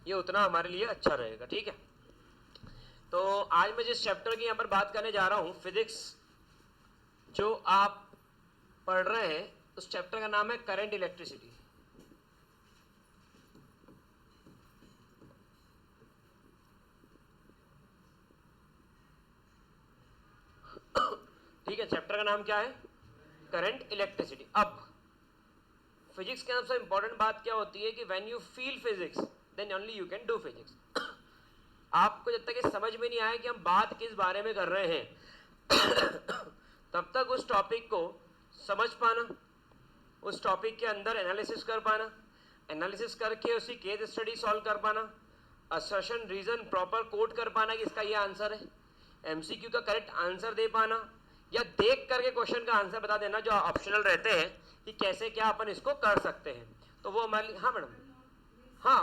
ये उतना हमारे लिए अच्छा रहेगा। ठीक है, तो आज मैं जिस चैप्टर की यहाँ पर बात करने जा रहा हूँ, फिजिक्स जो आप पढ़ रहे हैं, उस चैप्टर का नाम है करंट इलेक्ट्रिसिटी। ठीक है, चैप्टर का नाम क्या है? Current electricity. अब फिजिक्स के सबसे इंपॉर्टेंट बात क्या होती है कि when you feel physics then only you can do physics. आपको जब तक ये समझ में नहीं आए कि हम बात किस बारे में कर रहे हैं तब तक उस टॉपिक को समझ पाना, उस टॉपिक के अंदर एनालिसिस कर पाना, एनालिसिस करके उसकी केस स्टडी सॉल्व कर पाना, असर्शन रीजन प्रॉपर कोट कर पाना कि इसका ये आंसर है, एमसीक्यू का करेक्ट आंसर दे पाना, या देख करके क्वेश्चन का आंसर बता देना जो ऑप्शनल रहते हैं कि कैसे क्या अपन इसको कर सकते हैं। तो वो हमारे लिए, हाँ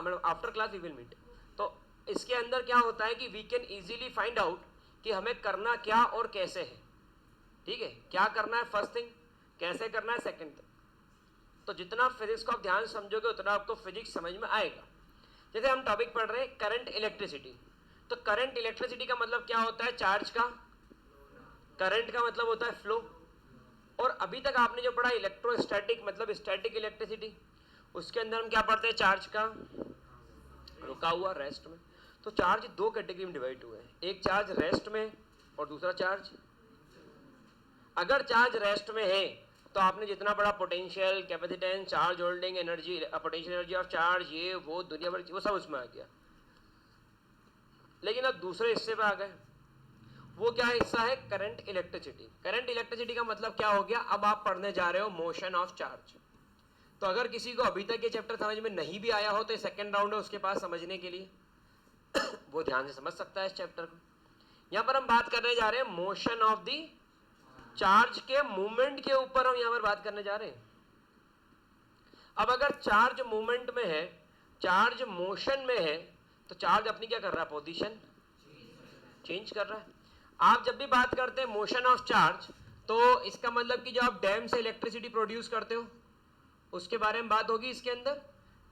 madam after class we will meet. तो इसके अंदर क्या होता है कि we can easily find out कि हमें करना क्या और कैसे है। ठीक है, क्या करना है फर्स्ट थिंग, कैसे करना है सेकंड थिंग। तो जितना फिजिक्स को आप ध्यान से समझोगे उतना आपको फिजिक्स समझ में आएगा। जैसे हम टॉपिक पढ़ रहे हैं करंट इलेक्ट्रिसिटी, तो करंट इलेक्ट्रिसिटी का मतलब क्या होता है? चार्ज का, करंट का मतलब होता है फ्लो। और अभी तक आपने जो पढ़ा इलेक्ट्रोस्टैटिक मतलब स्टैटिक इलेक्ट्रिसिटी, उसके अंदर हम क्या पढ़ते हैं? चार्ज का रुका हुआ, रेस्ट में। तो चार्ज दो कैटेगरी में डिवाइड हुए हैं, एक चार्ज रेस्ट में और दूसरा चार्ज। अगर चार्ज रेस्ट में है तो आपने जितना बड़ा potential, capacitance, charge holding energy, potential energy of charge, ये वो दुनिया भर वो सब उसमें आ गया। लेकिन अब दूसरे हिस्से पे आ गए, वो क्या हिस्सा है? Current electricity. करंट इलेक्ट्रिसिटी का मतलब क्या हो गया? अब आप पढ़ने जा रहे हो मोशन ऑफ चार्ज। तो अगर किसी को अभी तक ये चैप्टर समझ में नहीं भी आया हो तो सेकंड राउंड है उसके पास समझने के लिए वो ध्यान से समझ सकता है इस चैप्टर को। यहां पर हम बात करने जा रहे हैं मोशन ऑफ दी चार्ज के मूवमेंट के ऊपर हम यहां पर बात करने जा रहे हैं। अब अगर चार्ज मूवमेंट में है, चार्ज मोशन में है, तो चार्ज अपनी क्या कर रहा है? पोजीशन चेंज कर रहा है। आप जब भी बात करते हैं मोशन ऑफ चार्ज तो इसका मतलब कि जो आप डैम से इलेक्ट्रिसिटी प्रोड्यूस करते हो उसके बारे में बात होगी इसके अंदर,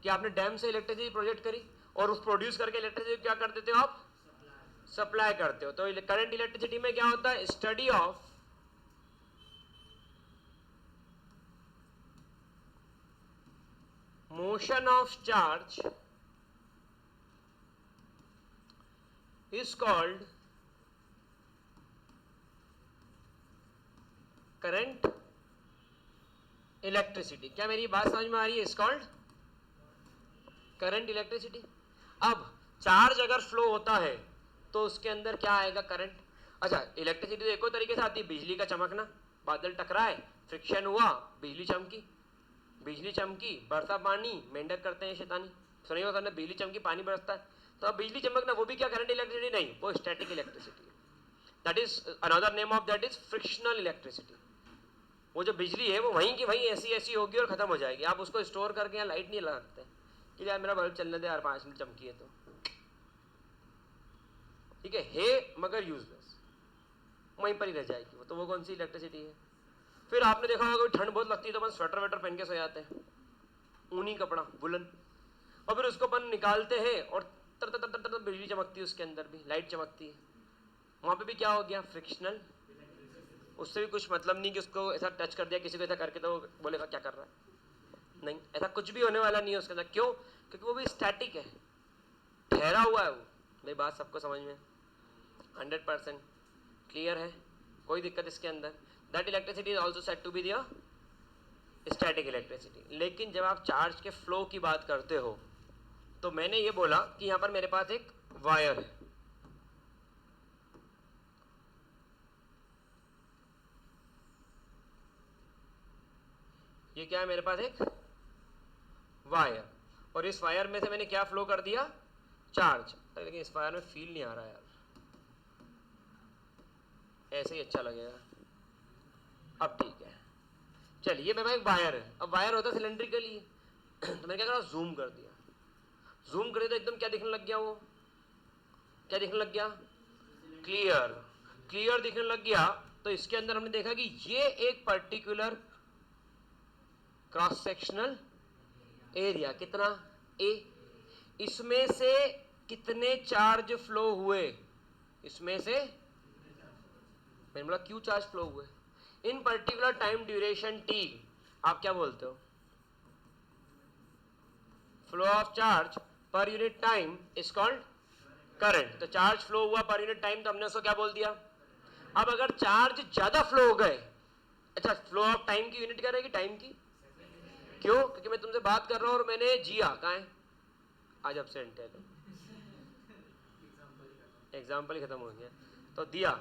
कि आपने डैम से इलेक्ट्रिसिटी प्रोजेक्ट करी और उस प्रोड्यूस करके इलेक्ट्रिसिटी क्या कर देते हो? आप सप्लाई करते हो। तो करंट इलेक्ट्रिसिटी में क्या होता है? Study of motion of charge is called current electricity। क्या मेरी बात समझ में आ रही है? Is called current electricity. अब चार्ज अगर फ्लो होता है तो उसके अंदर क्या आएगा? करंट। अच्छा, इलेक्ट्रिसिटी तो एक और तरीके से आती है, बिजली का चमकना, बादल टकराए, फ्रिक्शन हुआ, बिजली चमकी, बिजली चमकी, बरसा पानी, मेंढक करते हैं शैतानी, सुनिए होता है, बिजली चमकी पानी बरसता है। तो अब बिजली चमकना वो भी क्या? करंट इलेक्ट्रिसिटी नहीं, वो स्टैटिक इलेक्ट्रिसिटी है। That is another name of that is frictional electricity. वो जो बिजली है वो वहीं की वहीं ऐसी ऐसी होगी और खत्म हो जाएगी। आप उसको स्टोर करके यहाँ लाइट नहीं लगा सकते कि यार मेरा बल्ब चलने दे यार 5 मिनट चमकी है तो, ठीक है मगर यूजलेस, वहीं पर ही रह जाएगी वो। तो वो कौन सी इलेक्ट्रिसिटी है? फिर आपने देखा होगा ठंड बहुत लगती है तो अपन स्वेटर वेटर पहन के सो जाते हैं, ऊनी कपड़ा, वुलन, और फिर उसको अपन निकालते हैं और तर तर तर तर बिजली चमकती है, उसके अंदर भी लाइट चमकती है। वहां पे भी क्या हो गया? फ्रिक्शनल। उससे भी कुछ मतलब नहीं कि उसको ऐसा टच कर दिया किसी को ऐसा करके तो बोलेगा क्या कर रहा है, नहीं, ऐसा कुछ भी होने वाला नहीं है उसके अंदर। क्यों? क्योंकि वो भी स्टैटिक है, ठहरा हुआ है वो। मेरी बात सबको समझ में 100% क्लियर है? कोई दिक्कत इसके अंदर? That electricity is also set to be the static electricity. लेकिन जब आप चार्ज के फ्लो की बात करते हो तो मैंने ये बोला कि यहां पर मेरे पास एक वायर है, ये क्या है? मेरे पास एक वायर, और इस वायर में से मैंने क्या फ्लो कर दिया? चार्ज। लेकिन इस वायर में फील नहीं आ रहा यार, ऐसे ही अच्छा लगेगा। अब ठीक है, चलिए मेरे पास एक वायर है। अब वायर होता है सिलेंड्रिकली तो मैंने क्या करा? जूम कर दिया। जूम करे तो एकदम क्या दिखने लग गया? वो क्या दिखने लग गया? क्लियर। क्लियर दिखने लग गया। तो इसके अंदर हमने देखा कि ये एक पर्टिकुलर क्रॉस सेक्शनल एरिया, कितना? ए, इसमें से कितने चार्ज फ्लो हुए, इसमें से मैंने बोला क्यू चार्ज फ्लो हुए इन पर्टिकुलर टाइम ड्यूरेशन टी, आप क्या बोलते हो? Flow of charge per unit time is called current. तो चार्ज फ्लो हुआ पर यूनिट टाइम, तो हमने उसको क्या बोल दिया? अब अगर चार्ज ज्यादा फ्लो हो गए, अच्छा फ्लो ऑफ टाइम की यूनिट क्या रहेगी? टाइम की। क्यों? क्योंकि मैं तुमसे बात कर रहा हूं और मैंने जिया, कहाँ है आज एब्सेंट है, एग्जाम्पल ही खत्म हो गया। तो दिया,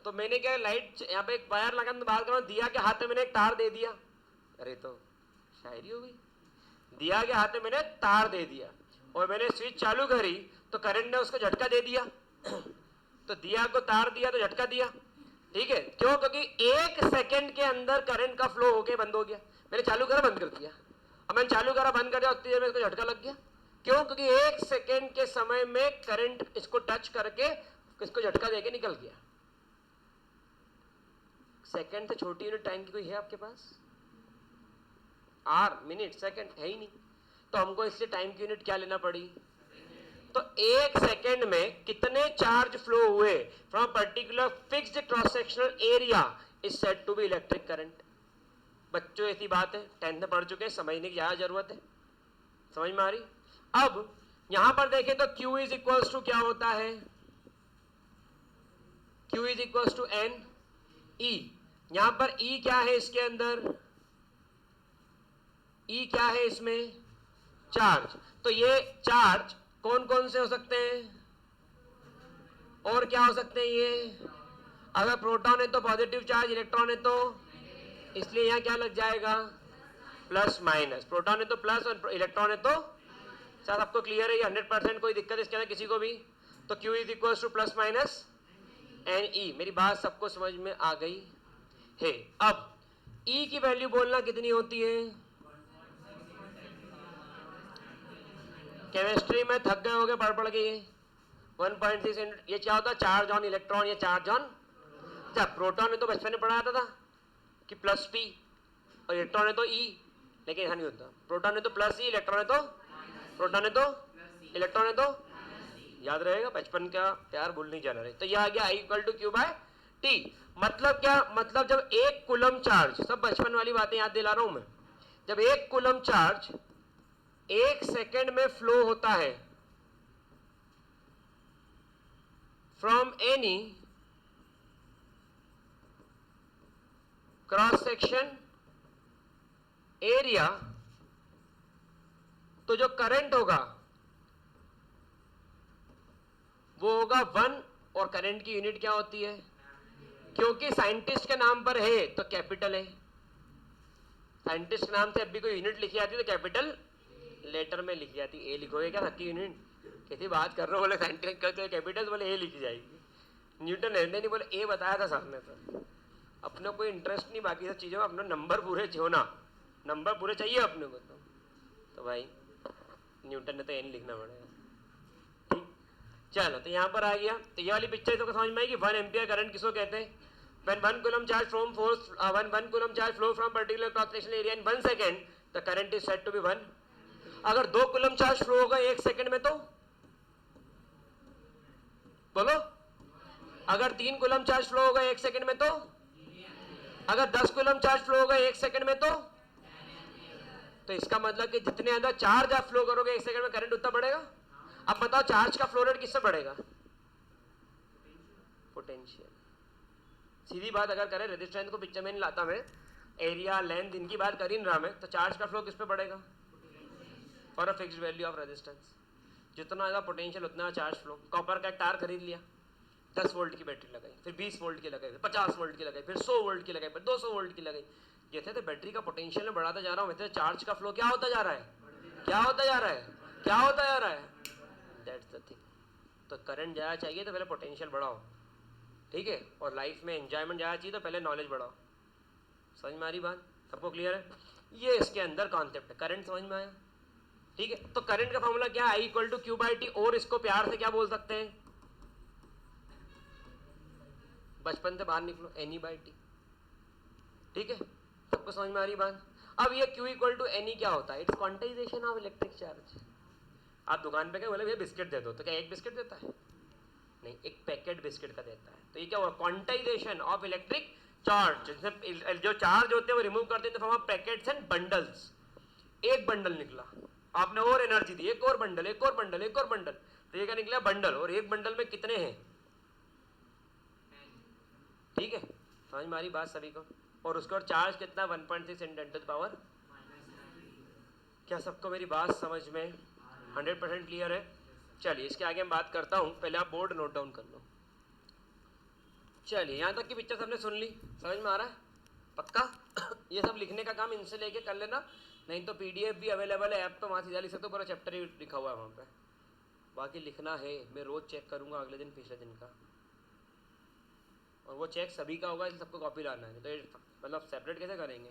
तो मैंने क्या लाइट यहाँ पे एक वायर लगा, मैं बात कर रहा हूँ, दिया के हाथ में मैंने एक तार दे दिया, अरे तो शायरी हो गई। दिया के हाथ में मैंने तार दे दिया और मैंने स्विच चालू करी तो करंट ने उसको झटका दे दिया तो दिया को तार दिया तो झटका दिया, ठीक है? क्यों? क्योंकि एक सेकंड के अंदर करंट का फ्लो होके बंद हो गया। मैंने चालू करा बंद कर दिया, अब मैंने चालू करा बंद कर दिया, उतनी देर में इसको झटका लग गया। क्यों? क्योंकि एक सेकंड के समय में करंट इसको टच करके इसको झटका देके निकल गया। सेकंड से छोटी यूनिट टाइम की कोई है आपके पास? आर, मिनट, सेकंड है ही नहीं। तो हमको इससे टाइम की यूनिट क्या लेना पड़ी? तो एक सेकंड में कितने चार्ज फ्लो हुए from particular fixed cross sectional area is said to be electric current. बच्चों ऐसी बात है, 10th में पढ़ चुके हैं, समझने की ज्यादा जरूरत है, समझ में आ रही? अब यहां पर देखें तो Q इज इक्वल्स टू क्या होता है? Q is equals to N E. यहां पर E क्या है इसके अंदर? E क्या है इसमें? चार्ज। तो ये चार्ज कौन कौन से हो सकते हैं और क्या हो सकते हैं ये? अगर प्रोटॉन है तो पॉजिटिव चार्ज, इलेक्ट्रॉन है तो, इसलिए यहां क्या लग जाएगा? Plus minus. प्रोटॉन है तो प्लस और इलेक्ट्रॉन है तो, शायद आपको क्लियर है ये 100%, कोई दिक्कत इसके अंदर किसी को भी? तो Q is equal to plus minus N E. मेरी बात सबको समझ में आ गई है? अब E की वैल्यू बोलना कितनी होती है? केमिस्ट्री में थक गए होगे पढ़ पढ़ के ये 1.6 ये क्या होता है? चार्ज ऑन इलेक्ट्रॉन, ये चार्ज ऑन, अच्छा प्रोटॉन है तो बचपन में पढ़ाया था कि प्लस पी और इलेक्ट्रॉन है तो ई, लेकिन यहाँ नहीं होता। प्रोटॉन है तो प्लस ई, इलेक्ट्रॉन है तो, प्रोटॉन है तो इलेक्ट्रॉन है तो, याद रहेगा, बचपन का प्यार भूल नहीं जाना रहे। तो यह आ गया I equal to Q by T. मतलब क्या? मतलब जब एक कुलम चार्ज, सब बचपन वाली बातें याद दिला रहा हूं मैं, जब एक कुलम चार्ज एक सेकेंड में फ्लो होता है from any cross section area, तो जो करंट होगा वो होगा 1, और करंट की यूनिट क्या होती है? क्योंकि साइंटिस्ट के नाम पर है तो कैपिटल है, साइंटिस्ट के नाम से अभी कोई यूनिट लिखी जाती है तो कैपिटल लेटर में लिखी जाती है। ए लिखोगे क्या सबकी यूनिट? कैसी बात कर रहे हो? बोले साइंटिस्ट करके कैपिटल, बोले ए लिखी जाएगी। न्यूटन ने नहीं बोले ए बताया था सामने, तो अपने कोई इंटरेस्ट नहीं बाकी सब चीजों में, अपने नंबर पूरे होना, नंबर पूरे चाहिए अपने को। तो भाई न्यूटन ने तो ए नहीं लिखना पड़ेगा, ठीक? चलो तो यहाँ पर आ गया। तो ये वाली पिक्चर तो समझ में आई कि 1 एम्पियर करंट किसको कहते हैं? When 1 coulomb charge from force, when 1 coulomb charge flow from particular cross sectional area in 1 second, the current is said to be 1. अगर 2 coulomb charge flow होगा 1 सेकंड में तो बोलो, अगर 3 coulomb charge flow होगा 1 सेकंड में तो, अगर 10 coulomb charge flow होगा 1 सेकंड में तो इसका मतलब कि जितने अंदर चार्ज आप फ्लो करोगे 1 सेकंड में करंट उतना बढ़ेगा। अब बताओ चार्ज का फ्लो रेट किससे बढ़ेगा? पोटेंशियल। सीधी बात अगर करें, रेजिस्टेंस को पिक्चर में नहीं लाता मैं, एरिया लेंथ इनकी बात कर ही नहीं रहा मैं, तो चार्ज का फ्लो किस पे बढ़ेगा? For a fixed value of resistance, जितना ज़्यादा पोटेंशियल उतना चार्ज फ्लो। कॉपर का एक तार खरीद लिया, 10 वोल्ट की बैटरी लगाई, फिर 20 वोल्ट की लगाई, फिर 50 वोल्ट की लगाई, फिर 100 वोल्ट की लगाई, फिर 200 वोल्ट की लगाई। जैसे तो बैटरी का पोटेंशियल में बढ़ाता जा रहा हूँ, वैसे चार्ज का फ्लो क्या होता जा रहा है? क्या होता जा रहा है? क्या होता जा रहा है? That's the thing. तो करंट ज़्यादा चाहिए तो पहले पोटेंशियल बढ़ाओ, ठीक है? और लाइफ में एंजॉयमेंट ज़्यादा चाहिए तो पहले नॉलेज बढ़ाओ। समझ में आ रही बात? सबको क्लियर है? ये इसके अंदर कॉन्सेप्ट है। करंट समझ में आया? ठीक है। तो करंट का फॉर्मूला क्या है? I equal to Q by T, और इसको प्यार से क्या बोल सकते हैं? बचपन से बाहर निकलो, एन ई बाई टी, ठीक है? सबको समझ में आ रही बात? अब ये Q equal to N E क्या होता है? It's quantization of electric charge. आप दुकान पे गए, बोले भैया बिस्किट दे दो, तो क्या एक बिस्किट देता है? नहीं, एक पैकेट बिस्किट का देता है। तो ये क्या हुआ? Quantization of electric charge. जो चार्ज होते हैं वो रिमूव करते हैं in the form of packets and bundles. एक बंडल निकला, आपने और एनर्जी दी, एक और बंडल, एक और बंडल, एक और बंडल, तो ये क्या निकला? बंडल। और एक बंडल में कितने हैं? ठीक है, समझ में आ रही बात सभी को? और उसका और चार्ज कितना? 1.6 × 10⁻। क्या सबको मेरी बात समझ में 100% क्लियर है? चलिए इसके आगे मैं बात करता हूँ, पहले आप बोर्ड नोट डाउन कर लो। चलिए यहाँ तक की पिक्चर सबने सुन ली, समझ में आ रहा है? पक्का? ये सब लिखने का काम इनसे लेके कर लेना, नहीं तो पीडीएफ भी अवेलेबल है, ऐप तो वहाँ से जा लिख सकते हो, पूरा चैप्टर ही लिखा हुआ है वहाँ पे। बाकी लिखना है, मैं रोज़ चेक करूँगा अगले दिन पिछले दिन का, और वो चेक सभी का होगा, इसलिए सबको कॉपी लाना है। तो ये मतलब सेपरेट कैसे करेंगे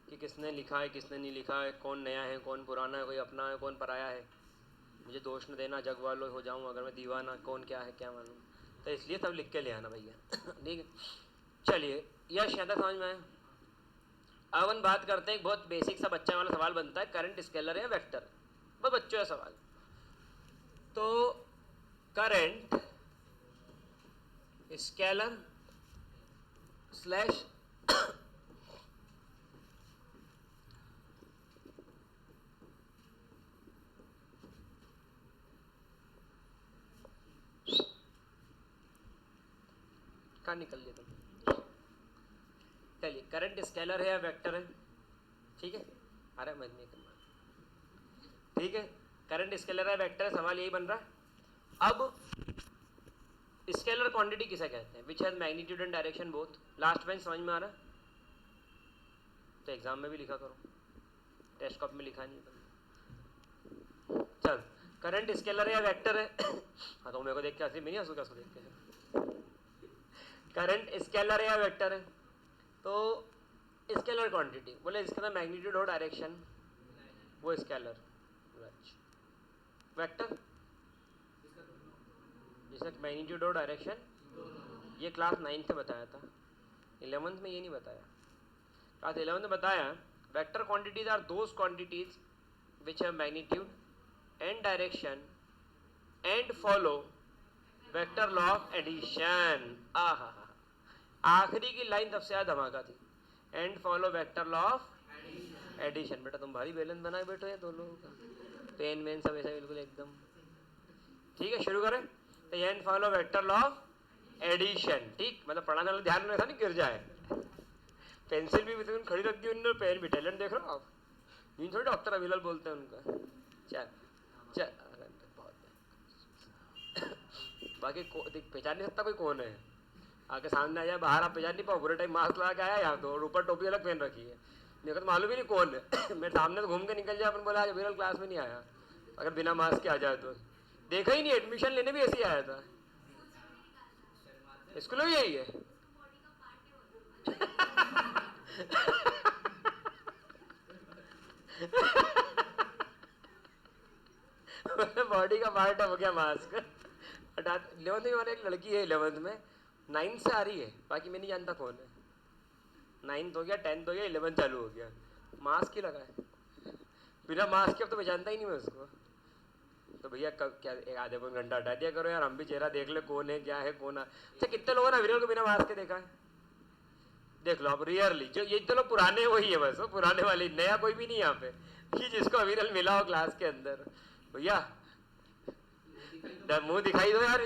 कि किसने लिखा है किसने नहीं लिखा है, कौन नया है कौन पुराना है, कोई अपना है कौन पराया है? मुझे दोष न देना, जग वालों हो जाऊँ अगर मैं दीवाना, कौन क्या है क्या मालूम। तो इसलिए सब लिख के ले आना भैया। ठीक है, चलिए यह शायद समझ में आए। अब अपन बात करते हैं, बहुत बेसिक सा बच्चा वाला सवाल बनता है, करंट स्केलर या वेक्टर, बहुत बच्चों का सवाल। तो करंट स्केलर स्लैश कहाँ निकल लिया तुम? चलिए करंट स्केलर है या वेक्टर है? ठीक है, अरे मत नहीं करना। ठीक है, करंट स्केलर है वेक्टर है, सवाल यही बन रहा है। अब स्केलर क्वांटिटी किसे कहते हैं? Which has magnitude and direction both. Last bench समझ में आ रहा है? तो एग्जाम में भी लिखा करो, टेस्ट कॉपी में लिखा नहीं है। चल, करंट स्केलर है या वेक्टर है? हाँ तो मेरे को देख के हंसी, मैं नहीं हंसूंगा उसको देख के। करंट स्केलर है या वेक्टर है? तो स्केलर क्वांटिटी बोले इसके अंदर मैग्नीट्यूड और डायरेक्शन, वो स्केलर। वेक्टर जिसका मैग्नीट्यूड और डायरेक्शन, ये क्लास 9 से बताया था, 11th में ये नहीं बताया। क्लास 11th में बताया vector quantities are those quantities which have magnitude and direction and follow vector law of addition. आहा, आखिरी की लाइन सबसे ज्यादा धमाका थी, and follow vector law of addition. बेटा तुम भारी बैलेंस बनाए बैठो ये दो लोगों का, पेन वेन सब ऐसा बिल्कुल एकदम। ठीक है, शुरू करें। तो and follow vector law of addition. ठीक, मतलब पढ़ाने वाला ध्यान में ऐसा नहीं गिर जाए। पेंसिल भी खड़ी रख दी उन्होंने, पेन भी, टैलेंट देख रहे हो आप? इन थोड़ी डॉक्टर अविलल बोलते हैं उनका। चल चल, बाकी पहचान नहीं सकता कोई कौन है, आके सामने आ जाए, बाहर आप पहचान नहीं पाओ, पूरे टाइम मास्क लगा के आया यहाँ तो, और ऊपर टोपी अलग पहन रखी है, मेरे को तो मालूम ही नहीं कौन है। मेरे सामने तो घूम के निकल जाए, अपन बोला आज अविरल क्लास में नहीं आया, अगर बिना मास्क के आ जाए तो। देखा ही नहीं, एडमिशन लेने भी ऐसे ही आया था, स्कूल में भी यही है। बॉडी का पार्ट हो गया मास्क। 11th में हमारे एक लड़की है, 11th में 9 से आ रही है, बाकी मैं नहीं जानता कौन है। 9th हो गया, 10th हो गया, 11th चालू हो गया, मास्क ही लगा है, बिना मास्क के अब तो मैं जानता ही नहीं मैं उसको। तो भैया कब क्या एक आधे पौन घंटा हटा दिया करो यार, हम भी चेहरा देख ले कौन है क्या है कौन है। अच्छा कितने लोगों ने अविरल को बिना मास्क के देखा है? देख लो आप, रियरली जो ये तो लोग पुराने वही है, बस वो पुराने वाले, नया कोई भी नहीं यहाँ पे कि जिसको अविरल मिला हो क्लास के अंदर। भैया मुंह दिखाई दो यार।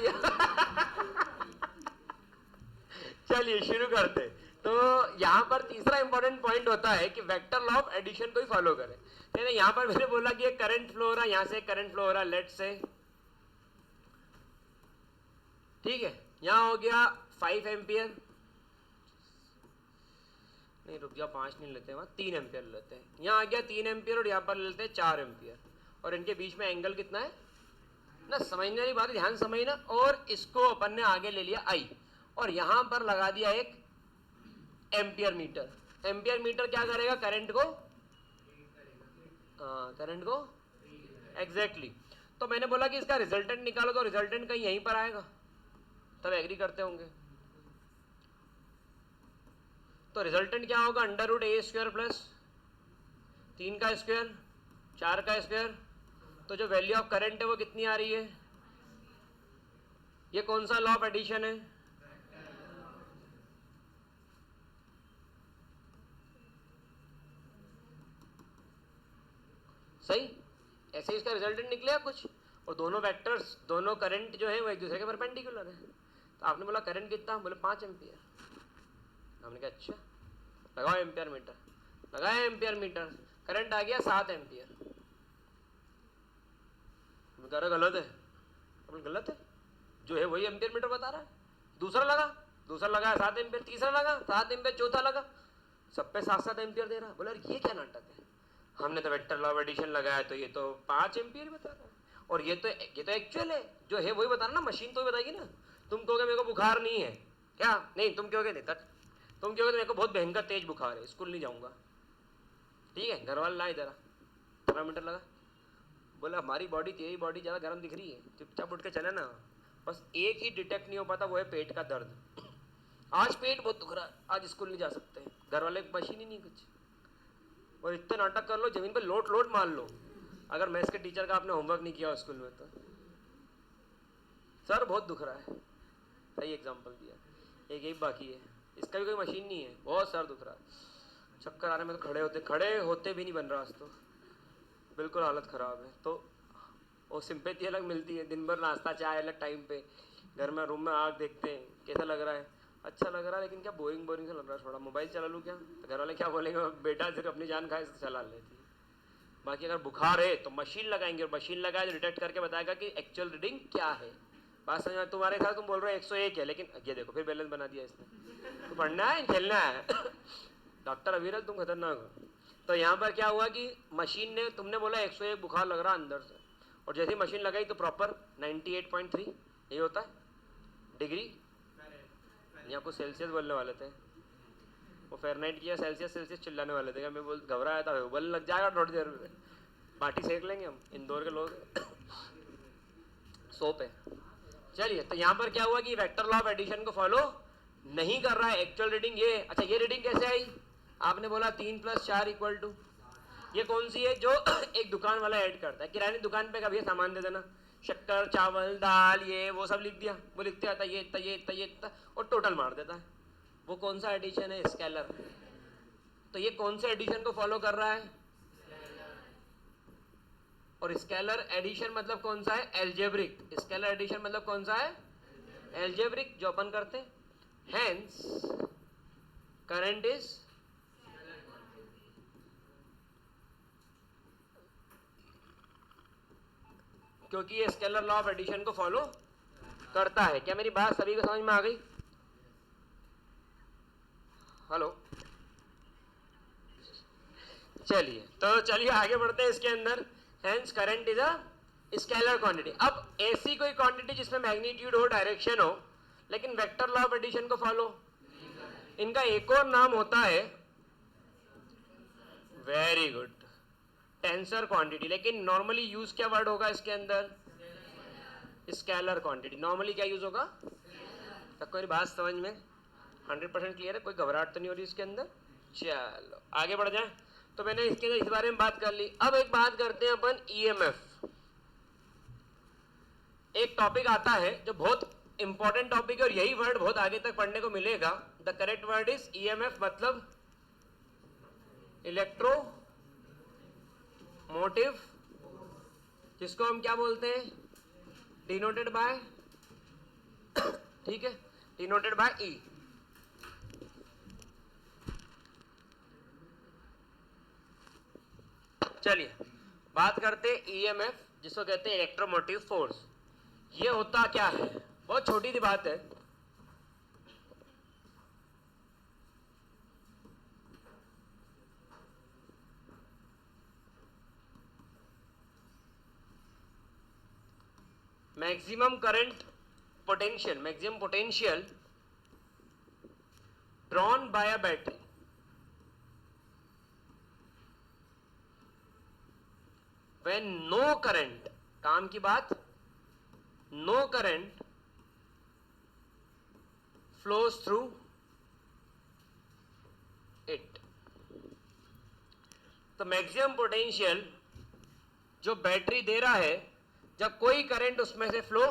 चलिए शुरू करते। तो यहाँ पर तीसरा इंपॉर्टेंट पॉइंट होता है कि वेक्टर लॉ ऑफ एडिशन को ही फॉलो करें। यहाँ पर मैंने बोला कि एक करंट फ्लो हो रहा है, यहाँ से करंट फ्लो हो रहा है, लेट से, ठीक है, यहाँ हो गया 5 एम्पियर, नहीं रुक जाओ 5 नहीं लेते, वहाँ 3 एम्पियर लेते हैं। यहाँ आ गया 3 एम्पियर और यहाँ पर लेते हैं 4 एम्पियर, और इनके बीच में एंगल कितना है ना, समझने वाली बात है, ध्यान समझना। और इसको अपन ने आगे ले लिया आई, और यहाँ पर लगा दिया एक एम्पियर मीटर। एम्पियर मीटर क्या करेगा? करंट को, करंट को एग्जैक्टली। तो मैंने बोला कि इसका रिजल्टेंट निकालो, तो रिजल्टेंट कहीं यहीं पर आएगा, तब एग्री करते होंगे। तो रिजल्टेंट क्या होगा? √a² प्लस 3 का स्क्वायर, 4 का स्क्वायर तो जो वैल्यू ऑफ करंट है वो कितनी आ रही है? ये कौन सा लॉ ऑफ एडिशन है? सही, ऐसे इसका रिजल्टेंट निकलेगा कुछ। और दोनों वेक्टर्स, दोनों करंट जो है वो एक दूसरे के परपेंडिकुलर है। तो आपने बोला करंट कितना, बोले 5 एम्पियर। हमने कहा अच्छा, लगाओ एम्पियर मीटर, लगाया एम्पियर मीटर, करंट आ गया 7 एम्पियर। कह रहा गलत है, अपन गलत है, जो है वही एम्पियर मीटर बता रहा है। दूसरा लगाया 7 एम्पियर, तीसरा लगा 7 एम्पियर, चौथा लगा, सब पे 7-7 एम्पियर दे रहा। बोला ये क्या नाटक है, हमने तो वेक्टर लॉ ऑफ एडिशन लगाया तो ये तो 5 एम्पियर बता रहा है, और ये तो एक्चुअल है, जो है वही बता रहा ना, मशीन तो बताएगी ना। तुम कहोगे मेरे को बुखार नहीं है क्या, नहीं, तुम कहोगे नहीं, तुम कहोगे मेरे को बहुत भयंकर तेज बुखार है, स्कूल नहीं जाऊंगा, ठीक है, घर वाले लाए जरा थर्मामीटर लगा, बोला हमारी बॉडी, तेरी बॉडी ज़्यादा गर्म दिख रही है, चुपचाप उठ के चले ना। बस एक ही डिटेक्ट नहीं हो पाता, वो है पेट का दर्द। आज पेट बहुत दुख रहा है, आज स्कूल नहीं जा सकते, घर वाले मशीन ही नहीं कुछ, और इतने नाटक कर लो, जमीन पर लोट मार लो। अगर मैथ्स के टीचर का आपने होमवर्क नहीं किया स्कूल में तो सर बहुत दुख रहा है, सही एग्जाम्पल दिया। एक बाकी है, इसका भी कोई मशीन नहीं है, बहुत सर दुख रहा है, चक्कर आने में तो खड़े होते भी नहीं बन रहा, आज तो बिल्कुल हालत ख़राब है। तो वो सिंपैथी अलग मिलती है, दिन भर नाश्ता चाय अलग टाइम पे, घर में रूम में आग देखते हैं, कैसा लग रहा है, अच्छा लग रहा है, लेकिन क्या बोरिंग सा लग रहा है, थोड़ा मोबाइल चला लूँ क्या, तो घर वाले क्या बोलेंगे, बेटा सिर्फ अपनी जान खाए तो चला लेती है। बाकी अगर बुखार है तो मशीन लगाएंगे, और मशीन लगाए तो डिटेक्ट करके बताएगा कि एक्चुअल रीडिंग क्या है। बात समझ में, तुम्हारे साथ तुम बोल रहे हो 101 है, लेकिन ये देखो फिर बैलेंस बना दिया इसने, तो पढ़ना है खेलना है डॉक्टर अविरल तुम खतरनाक हो। तो यहाँ पर क्या हुआ कि मशीन ने, तुमने बोला 101 बुखार लग रहा अंदर से, और जैसे मशीन लगाई तो प्रॉपर 98.3 ये होता है डिग्री, यहाँ को सेल्सियस बोलने वाले थे, वो फ़ारेनहाइट किया, सेल्सियस चिल्लाने वाले थे, मैं बोल घबराया था, बल लग जाएगा थोड़ी देर में, पार्टी सेक लेंगे हम, इंदौर के लोग सोप है। चलिए, तो यहाँ पर क्या हुआ कि वेक्टर लॉ ऑफ एडिशन को फॉलो नहीं कर रहा है, एक्चुअल रीडिंग ये। अच्छा, ये रीडिंग कैसे आई, आपने बोला 3 + 4 = ये कौन सी है, जो एक दुकान वाला ऐड करता है, किराने दुकान पे कभी सामान दे देना, शक्कर, चावल, दाल, ये वो सब लिख दिया, वो लिखते आता ये इतना ये इतना ये इतना, और टोटल मार देता है। वो कौन सा एडिशन है, स्केलर। तो ये कौन से एडिशन को फॉलो कर रहा है, और स्केलर एडिशन मतलब कौन सा है, एल्जेब्रिक। स्केलर एडिशन मतलब कौन सा है, एल्जेब्रिक, जो अपन करते हैं। हेंस करंट इज क्योंकि ये स्केलर लॉ ऑफ एडिशन को फॉलो करता है। क्या मेरी बात सभी को समझ में आ गई? हेलो, चलिए, तो चलिए आगे बढ़ते हैं इसके अंदर। Hence current is a scalar quantity. अब ऐसी कोई क्वांटिटी जिसमें मैग्नीट्यूड हो, डायरेक्शन हो, लेकिन वेक्टर लॉ ऑफ एडिशन को फॉलो, इनका एक और नाम होता है, वेरी गुड, टेंसर क्वांटिटी। लेकिन नॉर्मली यूज क्या वर्ड होगा इसके अंदर, स्केलर क्वांटिटी। नॉर्मली क्या यूज होगा, तक कोई बात समझ में 100% क्लियर है, कोई घबराहट तो नहीं हो रही इसके अंदर। चलो आगे बढ़ जाए। तो मैंने इसके अंदर इस बारे में बात कर ली। अब एक बात करते हैं अपन ईएमएफ। एक टॉपिक आता है जो बहुत इंपॉर्टेंट टॉपिक है, और यही वर्ड बहुत आगे तक पढ़ने को मिलेगा। The correct word is EMF, मतलब इलेक्ट्रो मोटिव, जिसको हम क्या बोलते हैं, डिनोटेड बाय, ठीक है, डिनोटेड बाय ई। चलिए बात करते हैं ईएमएफ, जिसको कहते हैं इलेक्ट्रोमोटिव फोर्स। ये होता क्या है, बहुत छोटी सी बात है। Maximum current potential, maximum potential drawn by a battery when no current, काम की बात, no current flows through it. तो मैक्सिमम पोटेंशियल जो बैटरी दे रहा है, जब कोई करंट उसमें से फ्लो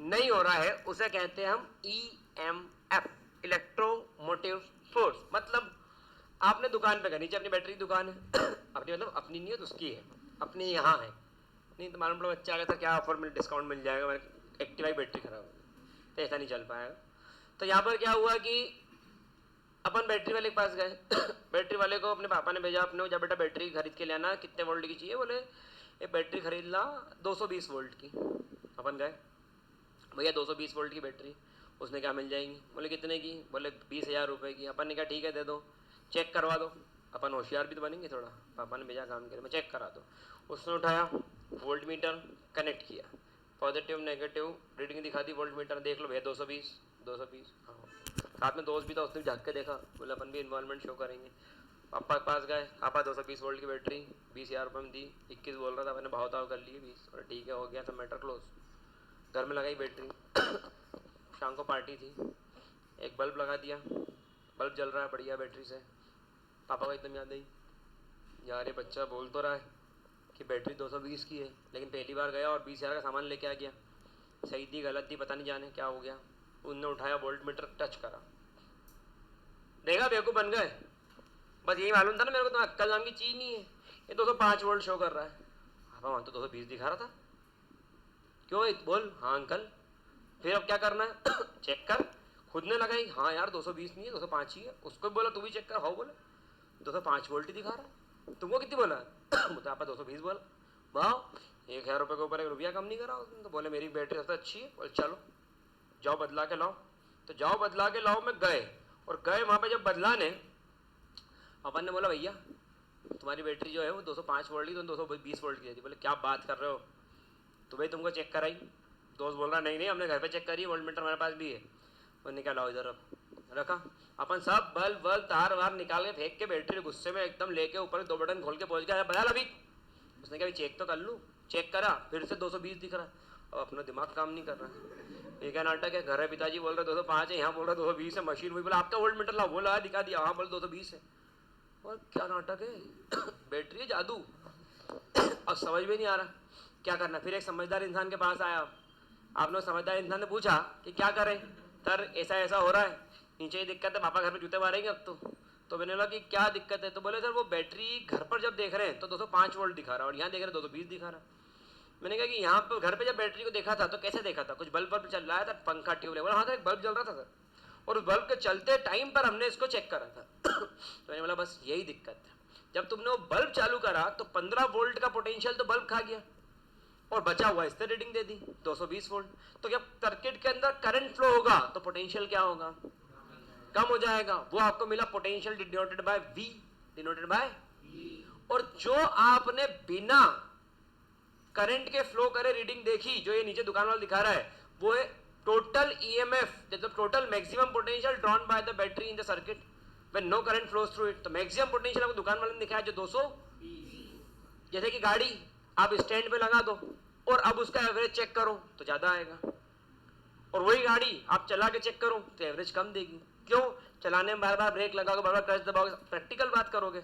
नहीं हो रहा है, उसे कहते हैं हम EMF, इलेक्ट्रोमोटिव फोर्स। मतलब आपने दुकान पे नीचे अपनी बैटरी की दुकान है अपनी, मतलब अपनी नहीं है तो उसकी है, अपनी यहाँ है, नहीं तो मालूम पड़ा बच्चा आ गया था क्या ऑफर में डिस्काउंट मिल जाएगा, मेरे एक्टिवा की बैटरी खराब है, तो ऐसा नहीं चल पाएगा। तो यहाँ पर क्या हुआ कि अपन बैटरी वाले के पास गए बैटरी वाले को अपने पापा ने भेजा, अपने जा बेटा बैटरी खरीद के लाना, कितने वोल्ट की चाहिए? बोले ये बैटरी खरीद ला 220 वोल्ट की। अपन गए, भैया 220 वोल्ट की बैटरी। उसने क्या मिल जाएंगी? बोले कितने की? बोले 20,000 रुपये की। अपन ने कहा ठीक है दे दो, चेक करवा दो। अपन होशियार भी तो बनेंगे थोड़ा, पापा ने भेजा काम के लिए, मैं चेक करा दो। उसने उठाया वोल्ट मीटर, कनेक्ट किया, पॉजिटिव नेगेटिव रीडिंग दिखा दी वोल्ट मीटर, देख लो भैया 220 220। हाँ, साथ में दोस्त भी था, उसने भी झाँक के देखा, बोले अपन भी इन्वॉल्वमेंट शो करेंगे। पापा के पास गए, पापा 220 वोल्ट की बैटरी 20,000 रुपये में दी, 21 बोल रहा था, मैंने भाव ताव कर लिए 20, और ठीक है हो गया, सब मैटर क्लोज। घर में लगाई बैटरी शाम को पार्टी थी, एक बल्ब लगा दिया, बल्ब जल रहा है बढ़िया बैटरी से। पापा को एकदम याद आई, यार ये बच्चा बोल तो रहा है कि बैटरी 220 की है, लेकिन पहली बार गया और 20,000 का सामान लेके आ गया, सही थी गलत थी पता नहीं, जाने क्या हो गया। उनने उठाया वोल्ट मीटर टच करा, देखा बेवकूफ़ बन गए। बस यही मालूम था ना मेरे को, तो अक्कल नाम की चीज़ नहीं है, ये 205 वोल्ट शो कर रहा है। पापा वहाँ तो 220 दिखा रहा था, क्यों? बोल हाँ अंकल। फिर अब क्या करना है? चेक कर। खुद ने लगाई, हाँ यार 220 नहीं है 205 ही है। उसको भी बोला तू भी चेक कर, हाँ बोले 205 वोल्ट ही दिखा रहा है। तुमको कितनी बोला? मुझे आपका 220 बोला। वाह, 1,000 रुपये के ऊपर 1 रुपया कम नहीं करा उसने। तो बोले मेरी बैटरी सबसे अच्छी है। बोले चलो जाओ बदला के लाओ। तो जाओ बदला के लाओ में गए, और गए वहाँ पे जब बदलाने, अपन ने बोला भैया तुम्हारी बैटरी जो है वो 205 वोल्ट की, तो 220 वोल्ट की थी। बोले क्या बात कर रहे हो? तो भाई तुमको चेक कराई। दोस्त बोल रहा नहीं नहीं हमने घर पे चेक करी, वोल्ट मीटर हमारे पास भी है। मैंने क्या लाओ इधर रखा, अपन सब बल्ब बल्ब तार वार निकाल के फेंक के बैटरी गुस्से में एकदम लेके ऊपर 2 बटन खोल के पहुंच गया, बदल अभी। उसने कहा चेक तो कर लूँ, चेक करा, फिर से 220 दिख रहा। अब अपना दिमाग काम नहीं कर रहा, ये क्या नाटक है? घर है, पिताजी बोल रहे 205 है, यहाँ बोल रहा 220 है, मशीन वही बोला आपका वोल्ट मीटर ला, बोला दिखा दिया, हाँ बोल 220 है। और क्या नाटक है? बैटरी है जादू। अब समझ में नहीं आ रहा क्या करना। फिर एक समझदार इंसान के पास आया, आपने समझदार इंसान ने पूछा कि क्या करें सर, ऐसा ऐसा हो रहा है, नीचे ही दिक्कत है, पापा घर पे जूते मारेंगे अब तो मैंने बोला कि क्या दिक्कत है? तो बोले सर वो बैटरी घर पर जब देख रहे हैं तो 205 वोल्ट दिखा रहा है, और यहाँ देख रहे हैं 220 दिखा रहा है। मैंने कहा कि यहाँ पर घर पे जब बैटरी को देखा था तो कैसे देखा था? कुछ बल्ब बल्ब चल रहा था, पंखा ट्यूब बोला हाँ सर एक बल्ब जल रहा था सर, और उस बल्ब के चलते टाइम पर हमने इसको चेक करा था। तो मैंने बोला बस यही दिक्कत है, जब तुमने वो बल्ब चालू करा तो 15 वोल्ट का पोटेंशियल तो बल्ब खा गया, और बचा हुआ इससे रीडिंग दे दी 220 वोल्ट। तो जब सर्किट के अंदर करंट फ्लो होगा तो पोटेंशियल क्या होगा? कम हो जाएगा। वो आपको मिला potential denoted by V, denoted by. और जो आपने बिना करंट के फ्लो करे रीडिंग देखी, जो ये नीचे दुकान वाला दिखा रहा है, वो है टोटल EMF, मतलब total maximum potential drawn by the battery in the circuit when no current flows through it. तो मैक्सिमम पोटेंशियल आपको दुकान वाले ने दिखाया जो 200। जैसे कि गाड़ी आप स्टैंड पे लगा दो और अब उसका एवरेज चेक करो तो ज्यादा आएगा, और वही गाड़ी आप चला के चेक करो तो एवरेज कम देगी। क्यों? चलाने में बार बार ब्रेक लगाओगे, बार बार क्लच दबाओगे, प्रैक्टिकल बात करोगे,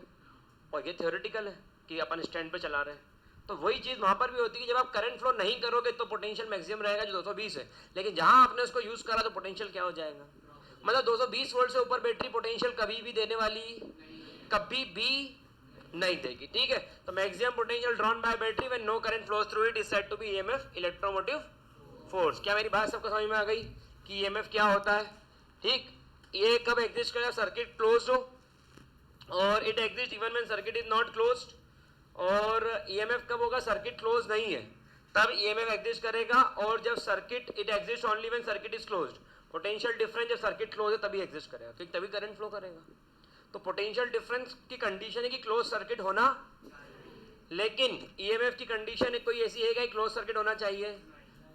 और ये थ्योरेटिकल है कि अपन स्टैंड पे चला रहे हैं। तो वही चीज़ वहाँ पर भी होती है कि जब आप करंट फ्लो नहीं करोगे तो पोटेंशियल मैक्सिमम रहेगा जो 220 है, लेकिन जहाँ आपने उसको यूज़ करा तो पोटेंशियल क्या हो जाएगा? मतलब 220 वोल्ट से ऊपर बैटरी पोटेंशियल कभी भी देने वाली, कभी भी नहीं देगी। ठीक है, तो maximum potential drawn by battery when no current flows through it is said to be EMF, electromotive force. क्या मेरी बात सबको समझ में आ गई कि EMF क्या होता है? ठीक, ये कब एग्जिस्ट करेगा? सर्किट क्लोज्ड हो, और it exist even when circuit is not closed. और EMF कब होगा? सर्किट क्लोज नहीं है तब EMF एग्जिस्ट करेगा, और जब circuit it exist only when circuit is closed. Potential difference जब सर्किट क्लोज है तभी एग्जिस्ट करेगा, क्योंकि तभी करंट फ्लो करेगा। तो पोटेंशियल डिफरेंस की कंडीशन है कि क्लोज सर्किट होना, लेकिन EMF की कंडीशन है कोई ऐसी है कि क्लोज सर्किट होना चाहिए?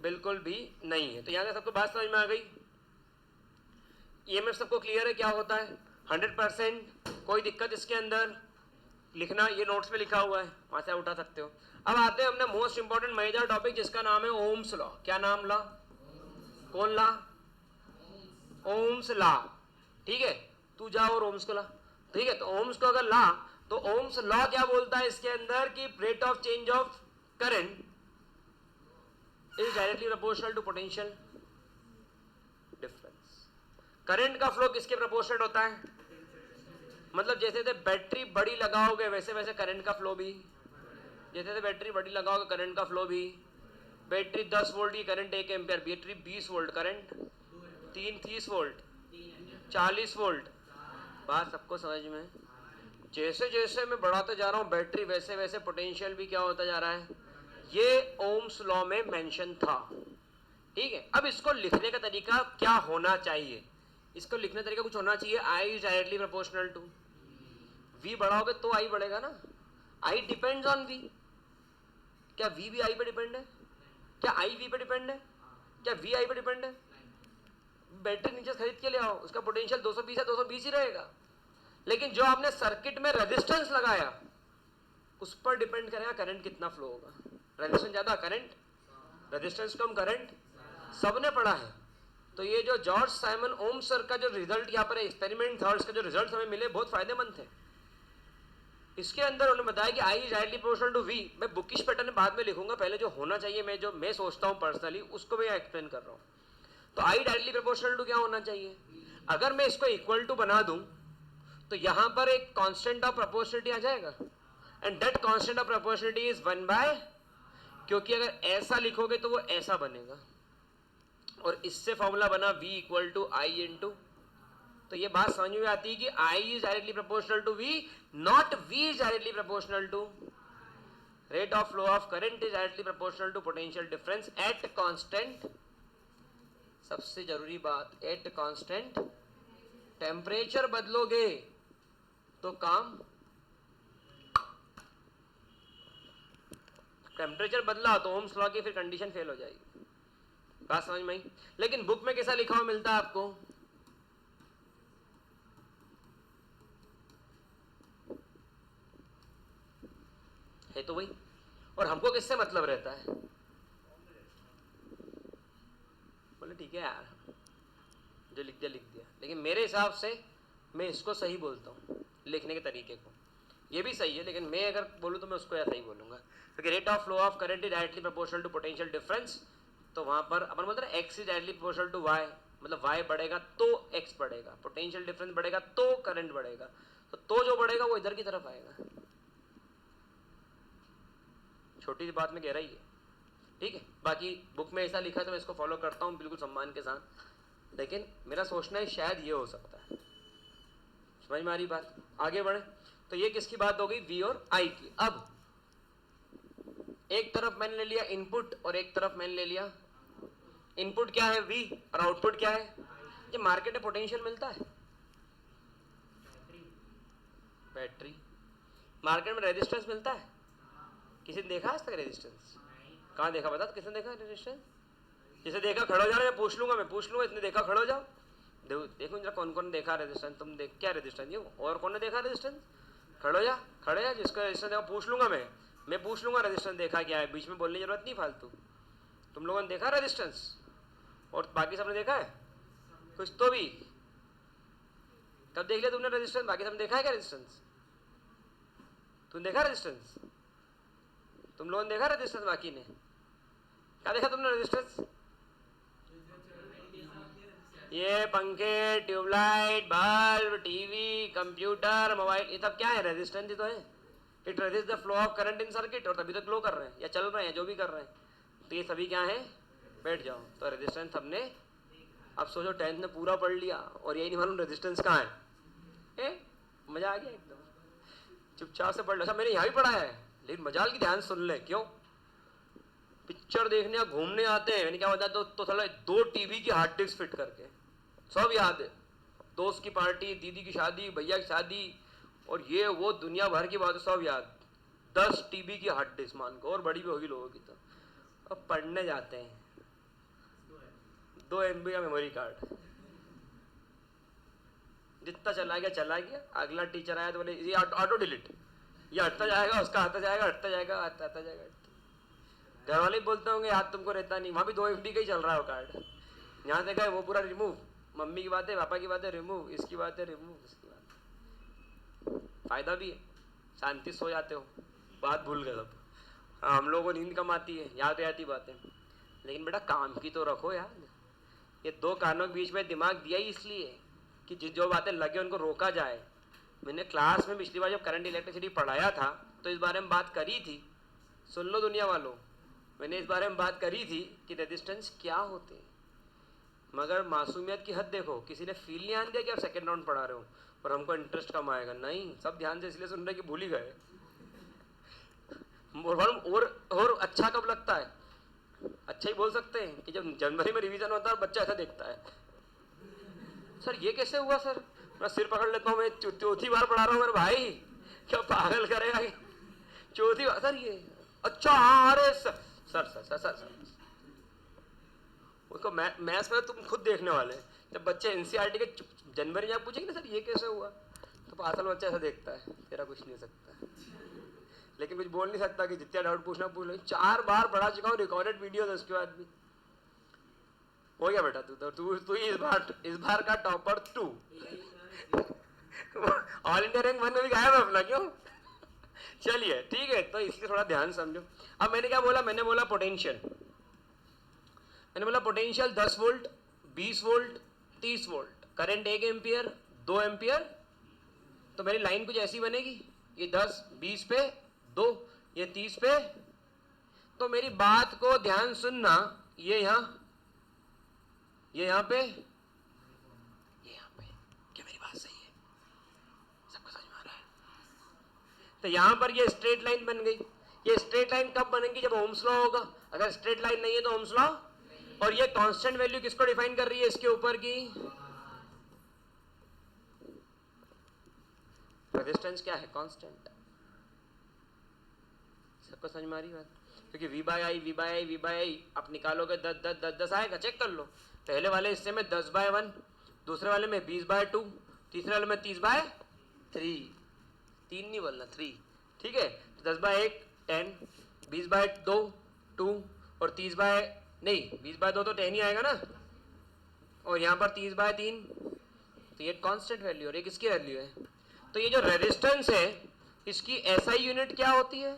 बिल्कुल भी नहीं है। तो यहाँ से सबको बात समझ में आ गई? EMF सबको क्लियर है क्या होता है? 100%। कोई दिक्कत इसके अंदर? लिखना, ये नोट्स में लिखा हुआ है, वहां से उठा सकते हो। अब आते हैं अपने मोस्ट इंपॉर्टेंट मेजर टॉपिक जिसका नाम है ओम्स लॉ। क्या नाम ला? कौन ला? ओम्स ला। ठीक है, तू जा और ओम्स को ला। ठीक है, तो ओम्स को अगर ला तो ओम्स लॉ क्या बोलता है इसके अंदर कि rate of change of current is directly proportional to potential difference. Current का फ्लो किसके प्रोपोर्शनल होता है? मतलब जैसे जैसे बैटरी बड़ी लगाओगे वैसे वैसे करंट का फ्लो भी, जैसे जैसे बैटरी बड़ी लगाओगे करंट का फ्लो भी। बैटरी 10 वोल्ट की current 1 ampere, battery 20 volt current 30 volt 40 volt. बात सबको समझ में? जैसे जैसे मैं बढ़ाते जा रहा हूँ बैटरी वैसे वैसे पोटेंशियल भी क्या होता जा रहा है। ये ओम्स लॉ में मेंशन था, ठीक है। अब इसको लिखने का तरीका क्या होना चाहिए? इसको लिखने का तरीका कुछ होना चाहिए, I is directly proportional to V. बढ़ाओगे तो आई बढ़ेगा ना, आई डिपेंड्स ऑन वी। क्या वी भी आई पे डिपेंड है? क्या आई वी पे डिपेंड है? क्या वी आई पे डिपेंड है? बैटरी नीचे खरीद के ले आओ, उसका पोटेंशियल 220 है, 220 ही रहेगा। लेकिन जो आपने सर्किट में रेजिस्टेंस लगाया उस पर डिपेंड करेगा करंट कितना फ्लो होगा। रेजिस्टेंस ज्यादा करंट, रेजिस्टेंस कम करंट, सबने पढ़ा है। तो ये जो जॉर्ज साइमन ओम सर का जो रिजल्ट यहाँ पर एक्सपेरिमेंट था, उसके जो रिजल्ट हमें मिले बहुत फायदेमंद थे। इसके अंदर उन्होंने बताया कि I is directly proportional to V. मैं बुकिश पैटर्न बाद में लिखूंगा, पहले जो होना चाहिए मैं जो मैं सोचता हूँ पर्सनली उसको मैं एक्सप्लेन कर रहा हूँ। तो आई डायरेक्टली प्रोपोर्शनल टू क्या होना चाहिए? अगर मैं इसको इक्वल टू बना दूं तो यहां पर एक कांस्टेंट ऑफ प्रोपोर्शनलिटी आ जाएगा, and that constant of proportionality is 1/, क्योंकि अगर ऐसा लिखोगे तो वो ऐसा बनेगा, और इससे फॉर्मूला बना v equal to I into. तो ये बात समझ में आती है कि I is directly proportional to v, not v is directly proportional to rate of flow of current is directly proportional to potential difference at constant. सबसे जरूरी बात, एट कांस्टेंट टेम्परेचर बदलोगे तो काम, टेम्परेचर बदला तो ओम्स लॉ की फिर condition fail हो जाएगी। बात समझ में आई? लेकिन बुक में कैसा लिखा हुआ मिलता है आपको? है तो वही, और हमको किससे मतलब रहता है? बोले ठीक है यार, जो लिख दिया लिख दिया, लेकिन मेरे हिसाब से मैं इसको सही बोलता हूँ लिखने के तरीके को। ये भी सही है, लेकिन मैं अगर बोलूँ तो मैं उसको ऐसा ही बोलूँगा, क्योंकि rate of flow of current is directly proportional to potential difference. तो वहाँ पर अपन बोलते हैं X is directly proportional to Y, मतलब वाई बढ़ेगा तो एक्स बढ़ेगा, पोटेंशियल डिफरेंस बढ़ेगा तो करंट बढ़ेगा। तो जो बढ़ेगा वो इधर की तरफ आएगा। छोटी सी बात में कह रही है, ठीक है। बाकी बुक में ऐसा लिखा है तो मैं इसको फॉलो करता हूँ बिल्कुल सम्मान के साथ, लेकिन मेरा सोचना है शायद ये हो सकता है। समझ में आ रही बात? आगे बढ़े। तो ये किसकी बात हो गई? वी और आई की। अब एक तरफ मैंने ले लिया इनपुट और एक तरफ मैंने ले लिया, इनपुट क्या है वी और आउटपुट क्या है? ये मार्केट में पोटेंशियल मिलता है, बैटरी। मार्केट में रेजिस्टेंस मिलता है, किसी ने देखा आज तक रेजिस्टेंस? कहाँ देखा बता? तो किसने देखा रेजिस्टेंस? जिसे देखा खड़ो जाओ, मैं पूछ लूंगा इसने देखा खड़ो जाओ, देखो जरा कौन कौन देखा रेजिस्टेंस। तुम देख क्या रेजिस्टेंस? ये और कौन ने देखा रेजिस्टेंस? खड़ो जा, खड़े जा, जिसका रेजिस्टेंस देखा पूछ लूंगा मैं पूछ लूंगा रेजिस्टेंस देखा क्या है। बीच में बोलने की जरूरत नहीं फालतू। तुम लोगों ने देखा रेजिस्टेंस? और बाकी सबने देखा है कुछ तो भी? कब देख लिया तुमने रेजिस्टेंस? बाकी सबने देखा है क्या रेजिस्टेंस? तुमने देखा रेजिस्टेंस? तुम लोगों ने देखा रेजिस्टेंस? बाकी ने क्या देखा तुमने रेजिस्टेंस? ये पंखे, tubelight, bulb, TV, computer, mobile, ये सब क्या है? रेजिस्टेंस ही तो है। It resist the flow of current in circuit, और तभी तो ग्लो कर रहे हैं या चल रहे हैं, जो भी कर रहे हैं। तो ये सभी क्या है? बैठ जाओ। तो रेजिस्टेंस हमने, अब सोचो 10th में पूरा पढ़ लिया और यही नहीं मालूम रेजिस्टेंस कहाँ है। मजा आ गया एकदम, चुपचाप से पढ़ लो। अच्छा मैंने यहाँ भी पढ़ा है, लेकिन मजाल की ध्यान सुन ले। क्यों? पिक्चर देखने या घूमने आते हैं, मैंने क्या बताया तो साला 2 टीवी की हार्ड डिस्क फिट करके सब याद है। दोस्त की पार्टी, दीदी की शादी, भैया की शादी, और ये वो दुनिया भर की बातें सब याद। 10 टीबी की हार्ड डिस्क मान को, और बड़ी भी होगी लोगों की। तो अब पढ़ने जाते हैं, 2 MB का मेमोरी कार्ड, जितना चला गया। अगला टीचर आया तो बोले ये ऑटो डिलीट, ये हटता जाएगा, उसका हटता जाएगा, हटता जाएगा, हटता जाएगा। घर वाले बोलते होंगे याद तुमको रहता नहीं, वहाँ भी 2 MB का ही चल रहा है वो कार्ड। यहाँ से गए वो पूरा रिमूव, मम्मी की बातें, पापा की बातें रिमूव, इसकी बातें रिमूव, इसकी बात। फायदा भी है, शांति सो जाते हो, बात भूल गए सब। हम लोगों को नींद कम आती है, याद रहती बातें, लेकिन बेटा काम की तो रखो यार। ये दो कानों के बीच में दिमाग दिया ही इसलिए कि जो बातें लगे उनको रोका जाए। मैंने क्लास में पिछली बार जब करंट इलेक्ट्रिसिटी पढ़ाया था तो इस बारे में बात करी थी, सुन लो दुनिया वालों, मैंने इस बारे में बात करी थी कि रेजिस्टेंस क्या होते हैं। मगर मासूमियत की हद देखो, किसी ने फील नहीं आन दिया कि आप सेकेंड राउंड पढ़ा रहे हो और हमको इंटरेस्ट कम आएगा, नहीं, सब ध्यान से इसलिए सुन रहे कि भूल ही गए। और अच्छा कब लगता है, अच्छा ही बोल सकते हैं कि जब जनवरी में रिवीजन होता है और बच्चा ऐसा देखता है, सर ये कैसे हुआ सर, मैं सिर पकड़ लेता हूँ, मैं चौथी बार पढ़ा रहा हूँ मेरे भाई, क्या पागल करेगा चौथी बार सर ये, अच्छा हाँ अरे sir sir sir sir sir, sir. उसको मैथ्स में तुम खुद देखने वाले, जब बच्चे एनसीईआरटी के जनवरी में पूछेंगे ना सर ये कैसे हुआ, तो असल बच्चा ऐसा देखता है, तेरा कुछ नहीं सकता, लेकिन कुछ बोल नहीं सकता कि जितना डाउट पूछना पूछ लो। 4 बार पढ़ा चुका हूँ, रिकॉर्डेड वीडियो उसके बाद भी। हो गया बेटा, तू इस बार का टॉपर 2, ऑल इंडिया रैंक 1 में भी गायब है अपना, क्यों? चलिए ठीक है, तो इसलिए थोड़ा ध्यान समझो। अब मैंने क्या बोला, मैंने बोला पोटेंशियल, मैंने बोला potential 10 volt, 20 volt, 30 volt, current 1 ampere, 2 ampere. तो मेरी लाइन कुछ ऐसी बनेगी, ये 10 20 पे 2, ये 30 पे। तो मेरी बात को ध्यान सुनना, ये यहाँ पे, ये यहाँ पे, क्या मेरी बात सही है? सबको समझ में आ रहा है? तो यहाँ पर ये स्ट्रेट लाइन बन गई। ये स्ट्रेट लाइन कब बनेगी? जब ओम्स लॉ होगा। अगर स्ट्रेट लाइन नहीं है तो ओम्स लॉ। और ये कांस्टेंट वैल्यू किसको डिफाइन कर रही है? इसके ऊपर की रेजिस्टेंस क्या है? कांस्टेंट। सबको समझ में आ रही बात? क्योंकि V बाय आई आप निकालोगे 10 आएगा, चेक कर लो। पहले वाले हिस्से में 10/1, दूसरे वाले में 20/2, तीसरे वाले में 30/3, 3 नहीं बोलना 3, ठीक है। 10/1 10, 20/2 2 और 20/2 तो 10 ही आएगा ना, और यहाँ पर 30/3, तो ये कांस्टेंट वैल्यू और ये किसकी वैल्यू है? तो ये जो रेजिस्टेंस है इसकी SI यूनिट क्या होती है?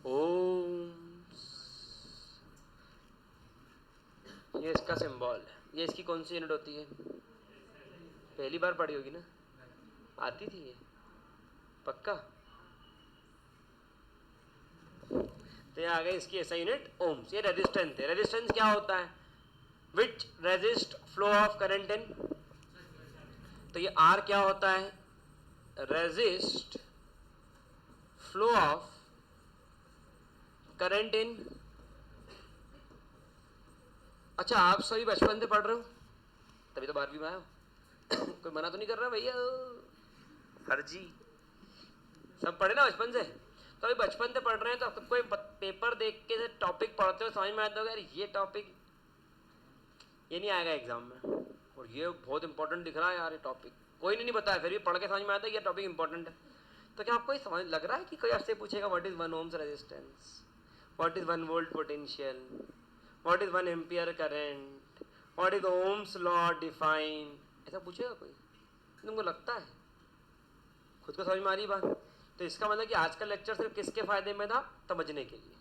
ओम्स। ये इसका सिंबल है। ये इसकी कौन सी यूनिट होती है? पहली बार पढ़ी होगी ना, आती थी ये पक्का। तो ये आ गई इसकी SI यूनिट ओम्स। ये रेजिस्टेंस है। रेजिस्टेंस क्या होता है? विच रेजिस्ट फ्लो ऑफ करंट इन। तो ये R क्या होता है? रेजिस्ट फ्लो ऑफ करंट इन। अच्छा, आप सभी बचपन से पढ़ रहे हो, तभी तो 12वीं में आए हो। कोई मना तो नहीं कर रहा भैया? फर्जी सब पढ़े ना बचपन से। तो अभी बचपन से पढ़ रहे हैं तो आपको कोई पेपर देख के टॉपिक पढ़ते हो समझ में आता होगा, यार ये टॉपिक ये नहीं आएगा एग्जाम में, और ये बहुत इंपॉर्टेंट दिख रहा है यार, ये टॉपिक कोई नहीं बताया, फिर भी पढ़ के समझ में आता है ये टॉपिक इंपॉर्टेंट है। तो क्या आपको समझ लग रहा है कि कोई आपसे पूछेगा what is 1 ohms resistance, what is 1 volt potential, what is 1 ampere current, what is Ohm's law define, ऐसा पूछेगा कोई? तुमको लगता है खुद को समझ में आ रही बात? तो इसका मतलब कि आज का लेक्चर सिर्फ किसके फायदे में था? समझने के लिए।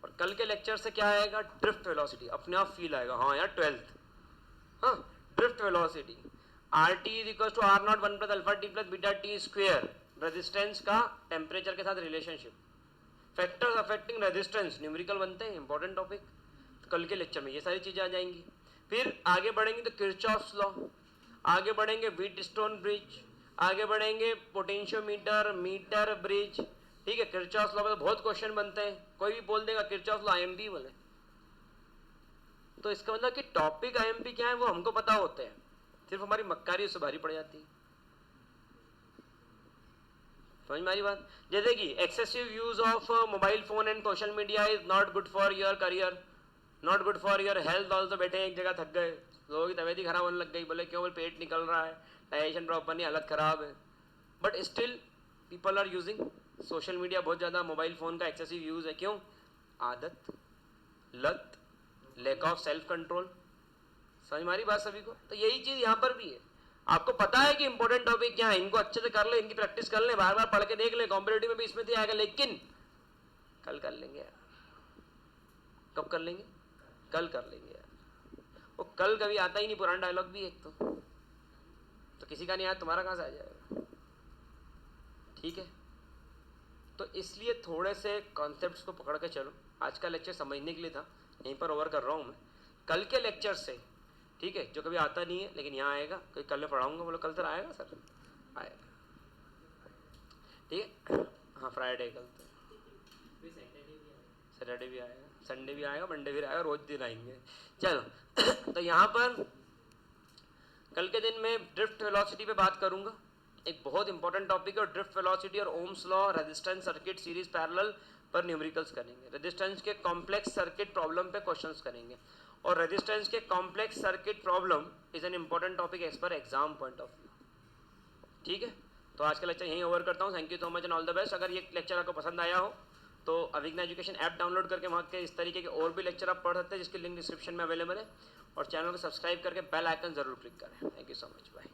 और कल के लेक्चर से क्या आएगा? Drift velocity. अपने आप फील आएगा, हाँ यार 12th, हाँ drift velocity. RT is equal to R0 1 plus alpha T plus beta T square. Resistance का टेम्परेचर के साथ relationship, factors affecting resistance, numerical बनते हैं, इंपॉर्टेंट टॉपिक। तो कल के लेक्चर में ये सारी चीजें आ जाएंगी। फिर आगे बढ़ेंगे तो किरचॉफ्स लॉ, आगे बढ़ेंगे व्हीटस्टोन ब्रिज, आगे बढ़ेंगे पोटेंशियोमीटर, मीटर ब्रिज, ठीक है। किरचॉफ्स लॉ में तो बहुत क्वेश्चन बनते हैं, कोई भी बोल देगा किरचॉफ्स लॉ IMP बोले, तो इसका मतलब कि टॉपिक IMP क्या है वो हमको पता होते हैं, सिर्फ हमारी मक्कारी उससे भारी पड़ जाती है। समझ में आ रही बात? जैसे कि excessive use of mobile phone and social media is not good for your career, not good for your health also. बैठे एक जगह थक गए, लोगों की तबीयत ही खराब होने लग गई, बोले क्यों? बोले पेट निकल रहा है, डाइजेशन प्रॉपर नहीं, हालत खराब है। But still people are using social media बहुत ज़्यादा, मोबाइल फ़ोन का एक्सेसिव यूज़ है। क्यों? आदत, लत, लैक ऑफ सेल्फ कंट्रोल। समझ में आ रही बात सभी को? तो यही चीज़ यहाँ पर भी है। आपको पता है कि इंपॉर्टेंट टॉपिक क्या है, इनको अच्छे से कर ले, इनकी प्रैक्टिस कर ले, बार बार पढ़ के देख ले, कॉम्पिटिटिव में भी इसमें से आएगा, लेकिन कल कर लेंगे यार। कब कर लेंगे? कल कर लेंगे यार। वो कल कभी आता ही नहीं, पुराना डायलॉग भी एक तो किसी का नहीं आया, तुम्हारा कहाँ से आ जाएगा? ठीक है, तो इसलिए थोड़े से कॉन्सेप्ट्स को पकड़ के चलो। आज का लेक्चर समझने के लिए था, यहीं पर ओवर कर रहा हूँ मैं। कल के लेक्चर से, ठीक है, जो कभी आता नहीं है लेकिन यहाँ आएगा, कोई कल मैं पढ़ाऊँगा, बोलो कल सर आएगा, सर आएगा, ठीक है। हाँ फ्राइडे कल तो, सैटरडे भी आएगा, संडे भी आएगा, मंडे भी आएगा, रोज दिन आएंगे। चलो तो यहाँ पर कल के दिन में ड्रिफ्ट वेलोसिटी पे बात करूँगा। एक बहुत इंपॉर्टेंट टॉपिक है, और ड्रिफ्ट वेलोसिटी और Ohm's law, resistance circuit, series parallel पर न्यूमेरिकल्स करेंगे। रेजिस्टेंस के कॉम्प्लेक्स सर्किट प्रॉब्लम पे क्वेश्चंस करेंगे, और रेजिस्टेंस के complex circuit problem is an important topic as per exam point of view. ठीक है, तो आज का लेक्चर यहीं ओवर करता हूँ। Thank you so much and all the best. अगर ये लेक्चर आपको पसंद आया हो तो अविघ्न एजुकेशन ऐप डाउनलोड करके वहाँ के इस तरीके के और भी लेक्चर आप पढ़ सकते हैं, जिसकी लिंक डिस्क्रिप्शन में अवेलेबल है। और चैनल को सब्सक्राइब करके बेल आइकन जरूर क्लिक करें। Thank you so much, bye.